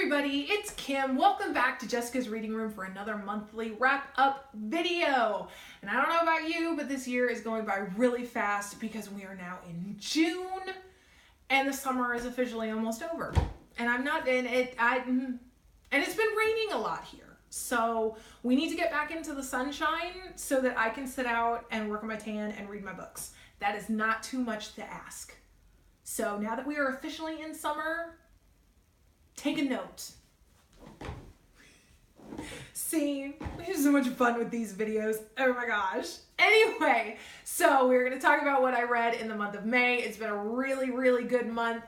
everybody, it's Kim. Welcome back to Jessica's Reading Room for another monthly wrap-up video. And I don't know about you, but this year is going by really fast because we are now in June and the summer is officially almost over. And and it's been raining a lot here. So we need to get back into the sunshine so that I can sit out and work on my tan and read my books. That is not too much to ask. So now that we are officially in summer, take a note. See, we have so much fun with these videos. Oh my gosh. Anyway, so we're going to talk about what I read in the month of May. It's been a really, really good month.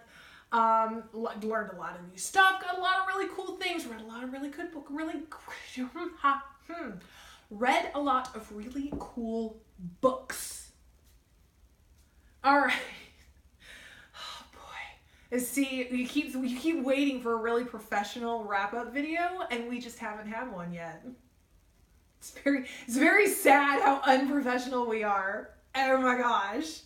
Learned a lot of new stuff, got a lot of really cool things, read a lot of really good books, read a lot of really cool books. All right. See, you keep waiting for a really professional wrap-up video, and we just haven't had one yet. It's very sad how unprofessional we are. Oh my gosh.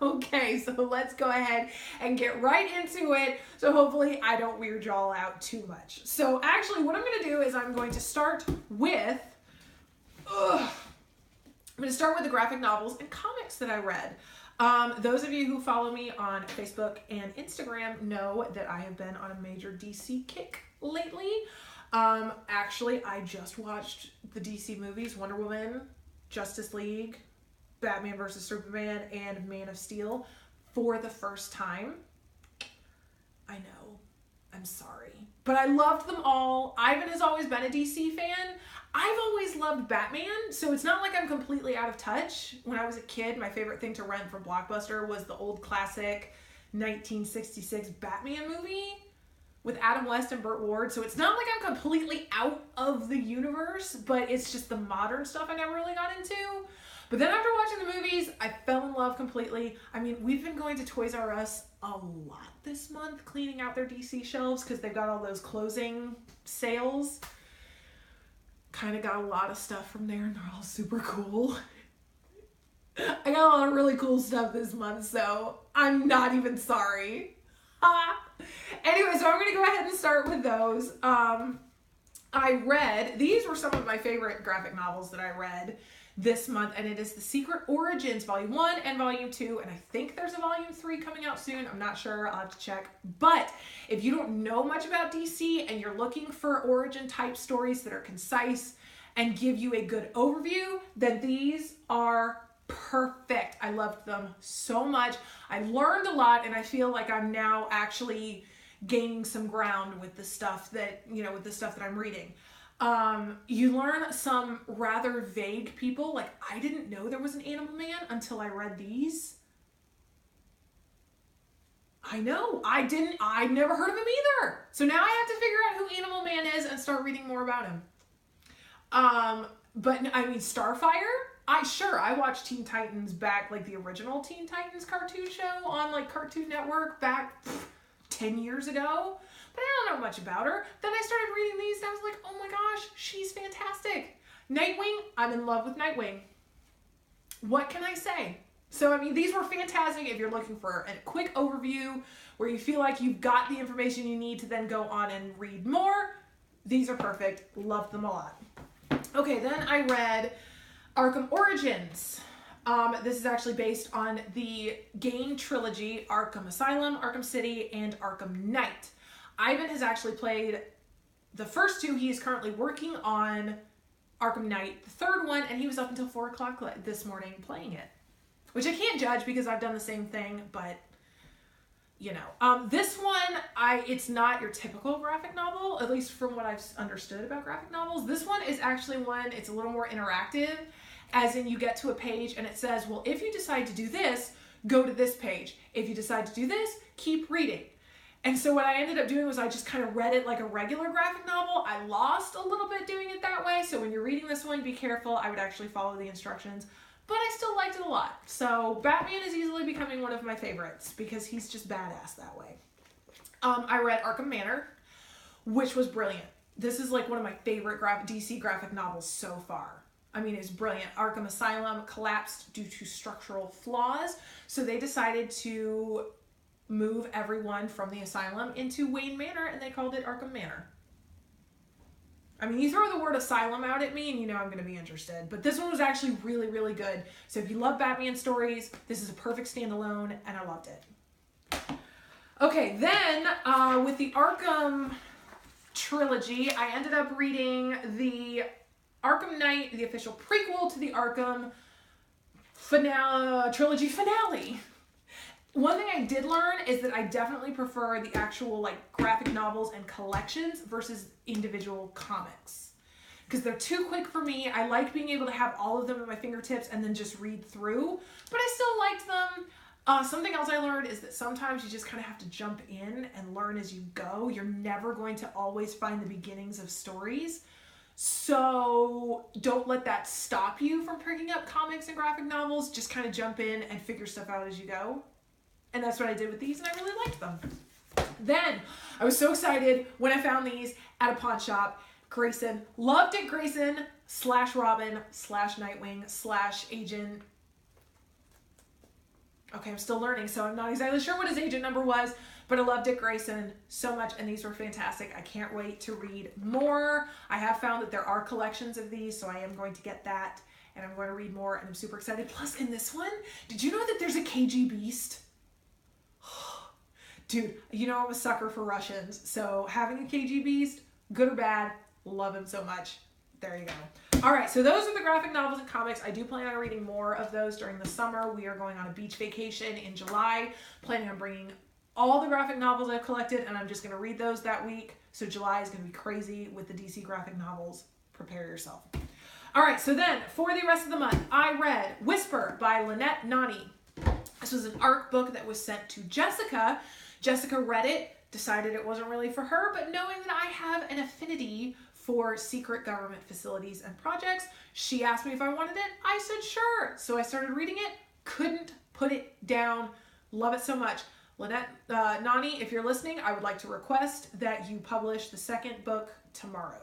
Okay, so let's go ahead and get right into it. So hopefully I don't weird y'all out too much. So actually what I'm going to do is I'm going to start with the graphic novels and comics that I read. Those of you who follow me on Facebook and Instagram know that I have been on a major DC kick lately. Actually, I just watched the DC movies, Wonder Woman, Justice League, Batman vs. Superman, and Man of Steel for the first time. I know, I'm sorry, but I loved them all. Ivan has always been a DC fan. I've always loved Batman, so it's not like I'm completely out of touch. When I was a kid, my favorite thing to rent from Blockbuster was the old classic 1966 Batman movie with Adam West and Burt Ward. So it's not like I'm completely out of the universe, but it's just the modern stuff I never really got into. But then after watching the movies, I fell in love completely. I mean, we've been going to Toys R Us a lot this month, cleaning out their DC shelves because they've got all those closing sales. Kind of got a lot of stuff from there and they're all super cool. I got a lot of really cool stuff this month, so I'm not even sorry. Anyway, so I'm going to go ahead and start with those. These were some of my favorite graphic novels that I read this month, and it is The Secret Origins Volume 1 and Volume 2, and I think there's a Volume 3 coming out soon. I'm not sure. I'll have to check. But if you don't know much about DC and you're looking for origin-type stories that are concise and give you a good overview, then these are perfect. I loved them so much. I learned a lot, and I feel like I'm now actually gaining some ground with the stuff that, I'm reading. You learn some rather vague people. Like, I didn't know there was an Animal Man until I read these. I know, I'd never heard of him either. So now I have to figure out who Animal Man is and start reading more about him. But I mean, Starfire, I watched Teen Titans back, like the original Teen Titans cartoon show on like Cartoon Network back 10 years ago. But I don't know much about her. Then I started reading these and I was like, oh my gosh, she's fantastic. Nightwing, I'm in love with Nightwing. What can I say? So, I mean, these were fantastic if you're looking for a quick overview where you feel like you've got the information you need to then go on and read more. These are perfect. Loved them a lot. Okay, then I read Arkham Origins. This is actually based on the game trilogy, Arkham Asylum, Arkham City, and Arkham Knight. Ivan has actually played the first two. He is currently working on Arkham Knight, the third one, and he was up until 4 o'clock this morning playing it. Which I can't judge because I've done the same thing, but, this one, it's not your typical graphic novel, at least from what I've understood about graphic novels. This one is actually it's a little more interactive, as in you get to a page and it says, well, if you decide to do this, go to this page. If you decide to do this, keep reading. And so what I ended up doing was I just kind of read it like a regular graphic novel. I lost a little bit doing it that way. So when you're reading this one, be careful. I would actually follow the instructions, but I still liked it a lot. So Batman is easily becoming one of my favorites because he's just badass that way. I read Arkham Manor, which was brilliant. This is like one of my favorite DC graphic novels so far. I mean, it's brilliant. Arkham Asylum collapsed due to structural flaws. So they decided to move everyone from the asylum into Wayne Manor, and they called it Arkham Manor. I mean, you throw the word asylum out at me and you know I'm going to be interested. But this one was actually really, really good. So if you love Batman stories, this is a perfect standalone, and I loved it. Okay, then with the Arkham trilogy, I ended up reading the Arkham Knight, the official prequel to the Arkham trilogy finale. One thing I did learn is that I definitely prefer the actual like graphic novels and collections versus individual comics. Because they're too quick for me. I like being able to have all of them at my fingertips and then just read through. But I still liked them. Something else I learned is that sometimes you just kind of have to jump in and learn as you go. You're never going to always find the beginnings of stories. So don't let that stop you from picking up comics and graphic novels. Just kind of jump in and figure stuff out as you go. And that's what I did with these, and I really liked them. Then, I was so excited when I found these at a pawn shop. Grayson, loved it, Grayson / Robin / Nightwing / Agent. Okay, I'm still learning, so I'm not exactly sure what his agent number was, but I loved Dick Grayson so much, and these were fantastic. I can't wait to read more. I have found that there are collections of these, so I am going to get that, and I'm going to read more, and I'm super excited. Plus, in this one, did you know that there's a KG Beast? Dude, you know I'm a sucker for Russians, so having a KG Beast, good or bad, love him so much. There you go. All right, so those are the graphic novels and comics. I do plan on reading more of those during the summer. We are going on a beach vacation in July, planning on bringing all the graphic novels I've collected, and I'm just going to read those that week. So July is going to be crazy with the DC graphic novels. Prepare yourself. All right, so then for the rest of the month, I read Whisper by Lynette Nani. This was an ARC book that was sent to Jessica. Jessica read it, decided it wasn't really for her, but knowing that I have an affinity for secret government facilities and projects, she asked me if I wanted it. I said sure. So I started reading it, couldn't put it down, love it so much. Lynette Nani, if you're listening, I would like to request that you publish the second book tomorrow,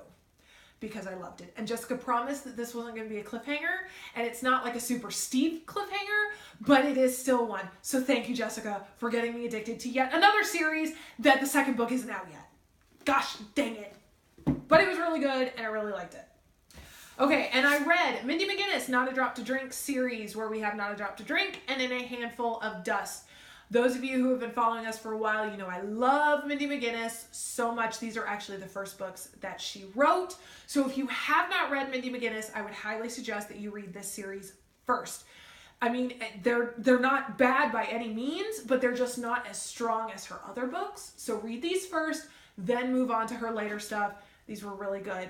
because I loved it. And Jessica promised that this wasn't going to be a cliffhanger, and it's not like a super steep cliffhanger, but it is still one. So thank you, Jessica, for getting me addicted to yet another series that the second book isn't out yet. Gosh dang it. But it was really good, and I really liked it. Okay, and I read Mindy McGinnis, Not a Drop to Drink series, where we have Not a Drop to Drink and In a Handful of Dust. Those of you who have been following us for a while, you know I love Mindy McGinnis so much. These are actually the first books that she wrote. So if you have not read Mindy McGinnis, I would highly suggest that you read this series first. I mean, they're not bad by any means, but they're just not as strong as her other books. So read these first, then move on to her later stuff. These were really good.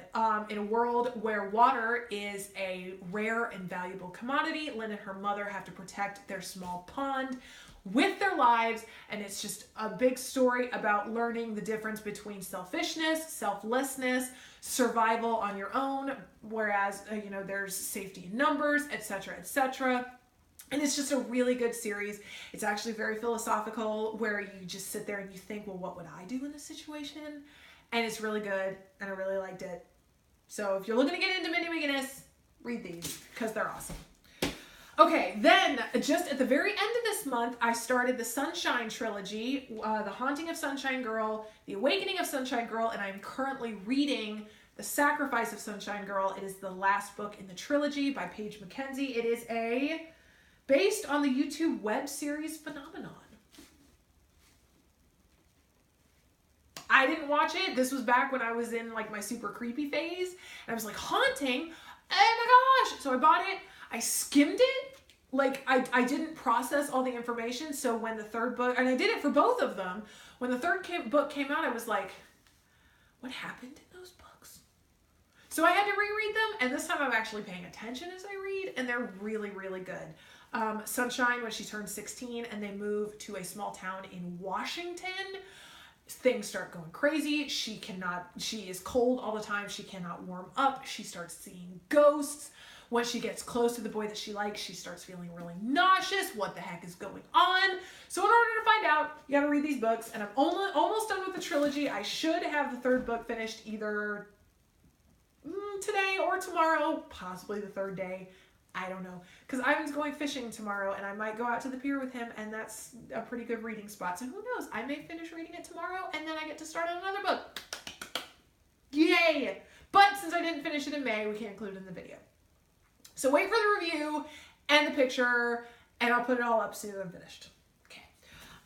In a world where water is a rare and valuable commodity, Lynn and her mother have to protect their small pond with their lives, and it's just a big story about learning the difference between selfishness, selflessness, survival on your own, whereas there's safety in numbers, etc., etc. And it's just a really good series. It's actually very philosophical, where you just sit there and you think, well, what would I do in this situation? And it's really good, and I really liked it. So if you're looking to get into Mindy McGinnis, read these, because they're awesome. Okay, then just at the very end of this month, I started the Sunshine trilogy, The Haunting of Sunshine Girl, The Awakening of Sunshine Girl, and I'm currently reading The Sacrifice of Sunshine Girl. It is the last book in the trilogy by Paige McKenzie. It is based on the YouTube web series Phenomenon. I didn't watch it. This was back when I was in like my super creepy phase, and I was like, haunting? Oh my gosh! So I bought it. I skimmed it. Like, I didn't process all the information, so when the third book, and I did it for both of them, when the third book came out, I was like, what happened in those books? So I had to reread them, and this time I'm actually paying attention as I read, and they're really, really good. Sunshine, when she turned 16, and they move to a small town in Washington, things start going crazy. She is cold all the time. She cannot warm up. She starts seeing ghosts. When she gets close to the boy that she likes, she starts feeling really nauseous. What the heck is going on? So in order to find out, you gotta read these books, and I'm almost done with the trilogy. I should have the third book finished either today or tomorrow, possibly the third day. I don't know. Because Ivan's going fishing tomorrow, and I might go out to the pier with him, and that's a pretty good reading spot. So who knows? I may finish reading it tomorrow, and then I get to start on another book. Yay! But since I didn't finish it in May, we can't include it in the video. So wait for the review and the picture, and I'll put it all up as soon as I'm finished. Okay.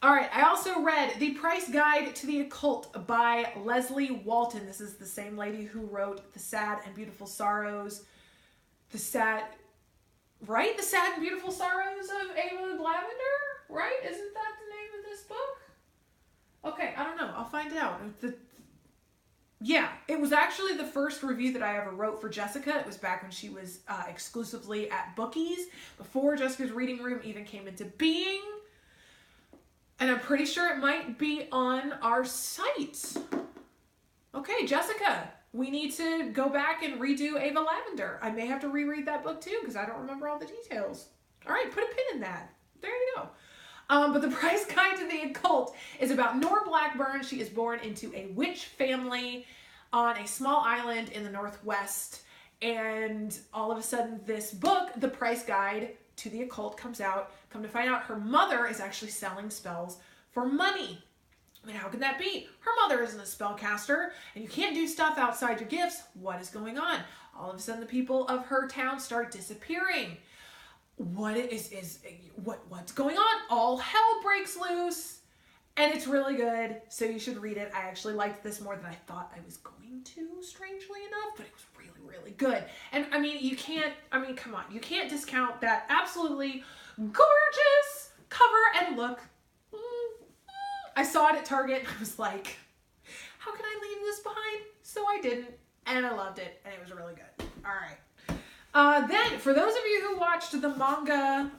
All right, I also read The Price Guide to the Occult by Leslye Walton. This is the same lady who wrote The Sad and Beautiful Sorrows. The Sad and Beautiful Sorrows of Ava Lavender? Right? Isn't that the name of this book? Okay, I don't know. I'll find out. Yeah, it was actually the first review that I ever wrote for Jessica. It was back when she was exclusively at Bookies, before Jessica's Reading Room even came into being. And I'm pretty sure it might be on our site. Okay, Jessica, we need to go back and redo Ava Lavender. I may have to reread that book too, because I don't remember all the details. All right, put a pin in that. There you go. But The Price Guide to the Occult is about Nora Blackburn. She is born into a witch family on a small island in the Northwest. And all of a sudden, this book, The Price Guide to the Occult, comes out. Come to find out, her mother is actually selling spells for money. I mean, how can that be? Her mother isn't a spellcaster, and you can't do stuff outside your gifts. What is going on? All of a sudden, the people of her town start disappearing. What's going on? All hell breaks loose, and it's really good, so you should read it. I actually liked this more than I thought I was going to, strangely enough, but it was really, really good. And I mean, come on, you can't discount that absolutely gorgeous cover and look. I saw it at Target, and I was like, how can I leave this behind? So I didn't, and I loved it, and it was really good. All right. Then, for those of you who watched the manga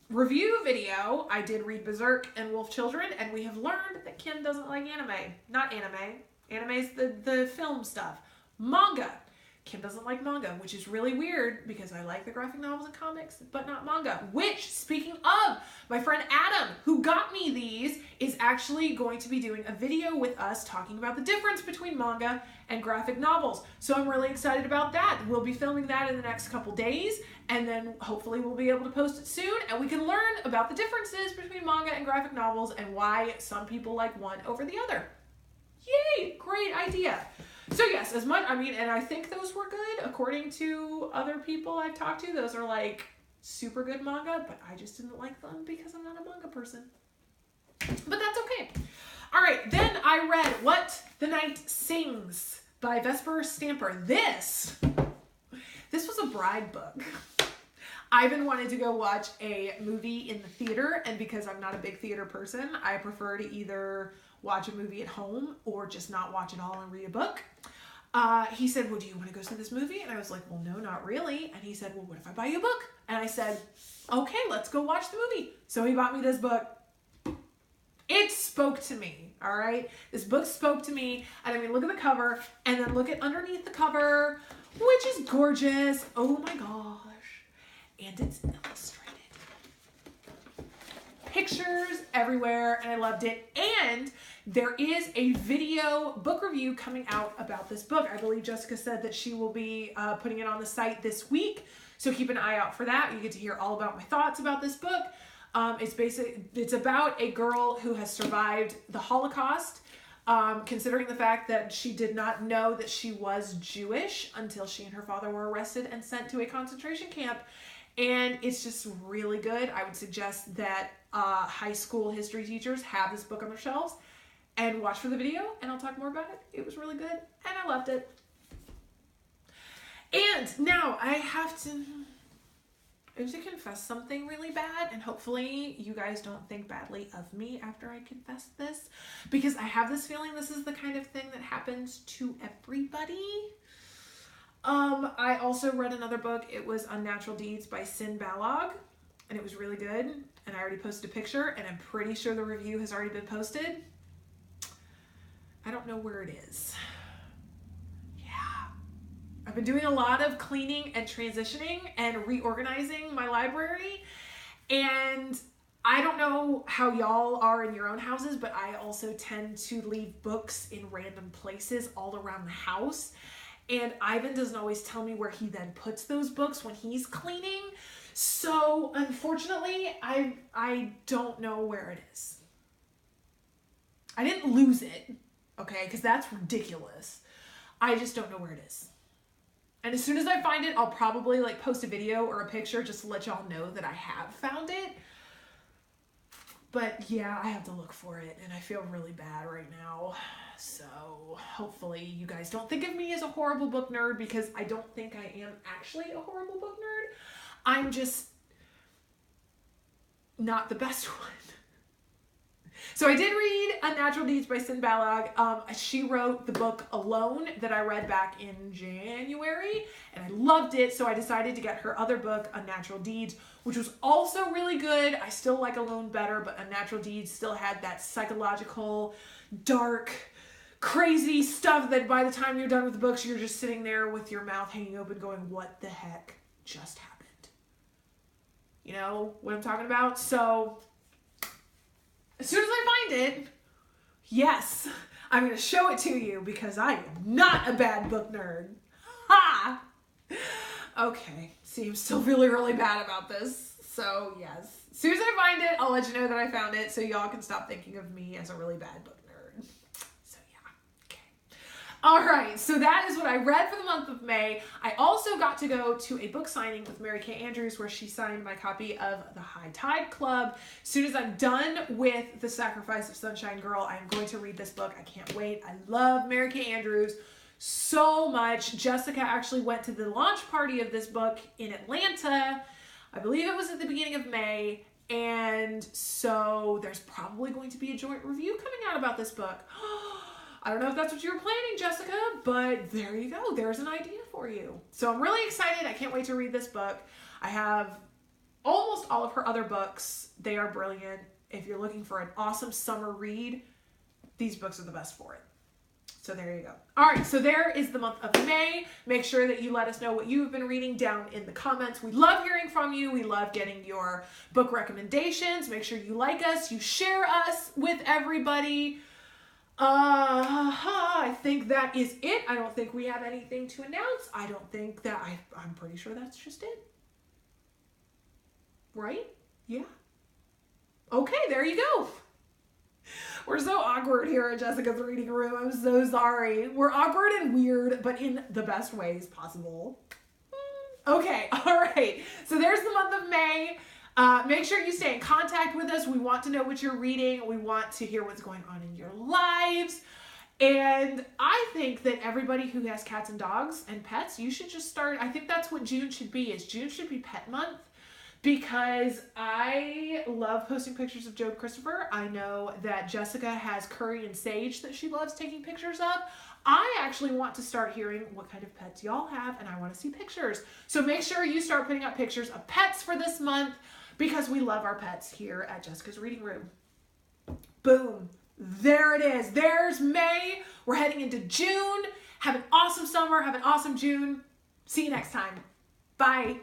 review video, I did read Berserk and Wolf Children, and we have learned that Kim doesn't like anime. Not anime. Anime's the film stuff. Manga. Kim doesn't like manga, which is really weird because I like the graphic novels and comics, but not manga. Which, speaking of, my friend Adam, who got me these, is actually going to be doing a video with us talking about the difference between manga and graphic novels. So I'm really excited about that. We'll be filming that in the next couple days, and then hopefully we'll be able to post it soon, and we can learn about the differences between manga and graphic novels and why some people like one over the other. Yay! Great idea. So yes, and I think those were good. According to other people I've talked to, those are like super good manga, but I just didn't like them because I'm not a manga person. But that's okay. All right, then I read What the Night Sings by Vesper Stamper. This was a bride book. Ivan wanted to go watch a movie in the theater, and because I'm not a big theater person, I prefer to either watch a movie at home or just not watch it all and read a book. He said, well, do you want to go see this movie? And I was like, well, no, not really. And he said, well, what if I buy you a book? And I said, okay, let's go watch the movie. So he bought me this book. It spoke to me, all right? This book spoke to me. And I mean, look at the cover, and then look at underneath the cover, which is gorgeous. Oh my gosh. And it's illustrated. Pictures everywhere, and I loved it. And there is a video book review coming out about this book. I believe Jessica said that she will be putting it on the site this week, so keep an eye out for that. You get to hear all about my thoughts about this book. It's about a girl who has survived the Holocaust, considering the fact that she did not know that she was Jewish until she and her father were arrested and sent to a concentration camp. And it's just really good. I would suggest that high school history teachers have this book on their shelves and watch for the video, and I'll talk more about it. It was really good, and I loved it. And now I have to confess something really bad, and hopefully you guys don't think badly of me after I confess this, because I have this feeling this is the kind of thing that happens to everybody. I also read another book. It was Unnatural Deeds by Sin Balog, and it was really good, and I already posted a picture, and I'm pretty sure the review has already been posted. I don't know where it is. Yeah. I've been doing a lot of cleaning and transitioning and reorganizing my library, and I don't know how y'all are in your own houses, but I also tend to leave books in random places all around the house. And Ivan doesn't always tell me where he then puts those books when he's cleaning. So unfortunately, I don't know where it is. I didn't lose it, okay, because that's ridiculous. I just don't know where it is. And as soon as I find it, I'll probably like post a video or a picture just to let y'all know that I have found it. But yeah, I have to look for it, and I feel really bad right now. So hopefully you guys don't think of me as a horrible book nerd, because I don't think I am actually a horrible book nerd. I'm just not the best one. So I did read Unnatural Deeds by Sin Ballag. She wrote the book Alone that I read back in January, and I loved it. So I decided to get her other book, Unnatural Deeds, which was also really good. I still like Alone better, but Unnatural Deeds still had that psychological, dark, crazy stuff that by the time you're done with the books, you're just sitting there with your mouth hanging open going, what the heck just happened? You know what I'm talking about? So as soon as I find it, yes, I'm going to show it to you, because I am not a bad book nerd. Ha! Okay, see, I'm still feeling really bad about this. So yes, as soon as I find it, I'll let you know that I found it, so y'all can stop thinking of me as a really bad book nerd. So yeah, okay. All right, so that is what I read for the month of May. I also got to go to a book signing with Mary Kay Andrews, where she signed my copy of The High Tide Club. As soon as I'm done with The Sacrifice of Sunshine Girl, I'm going to read this book. I can't wait. I love Mary Kay Andrews so much. Jessica actually went to the launch party of this book in Atlanta. I believe it was at the beginning of May. And so there's probably going to be a joint review coming out about this book. I don't know if that's what you were planning, Jessica, but there you go. There's an idea for you. So I'm really excited. I can't wait to read this book. I have almost all of her other books. They are brilliant. If you're looking for an awesome summer read, these books are the best for it. So there you go. All right, so there is the month of May. Make sure that you let us know what you've been reading down in the comments. We love hearing from you. We love getting your book recommendations. Make sure you like us, you share us with everybody. I think that is it. I don't think we have anything to announce. I don't think that I'm pretty sure that's just it. Right? Yeah. Okay, there you go. We're so awkward here at Jessica's Reading Room. I'm so sorry. We're awkward and weird, but in the best ways possible. Okay, all right. So there's the month of May. Make sure you stay in contact with us. We want to know what you're reading. We want to hear what's going on in your lives. And I think that everybody who has cats and dogs and pets, you should just start. I think that's what June should be, is June should be Pet Month. Because I love posting pictures of Job Christopher. I know that Jessica has curry and sage that she loves taking pictures of. I actually want to start hearing what kind of pets y'all have, and I want to see pictures. So make sure you start putting up pictures of pets for this month, because we love our pets here at Jessica's Reading Room. Boom. There it is. There's May. We're heading into June. Have an awesome summer. Have an awesome June. See you next time. Bye.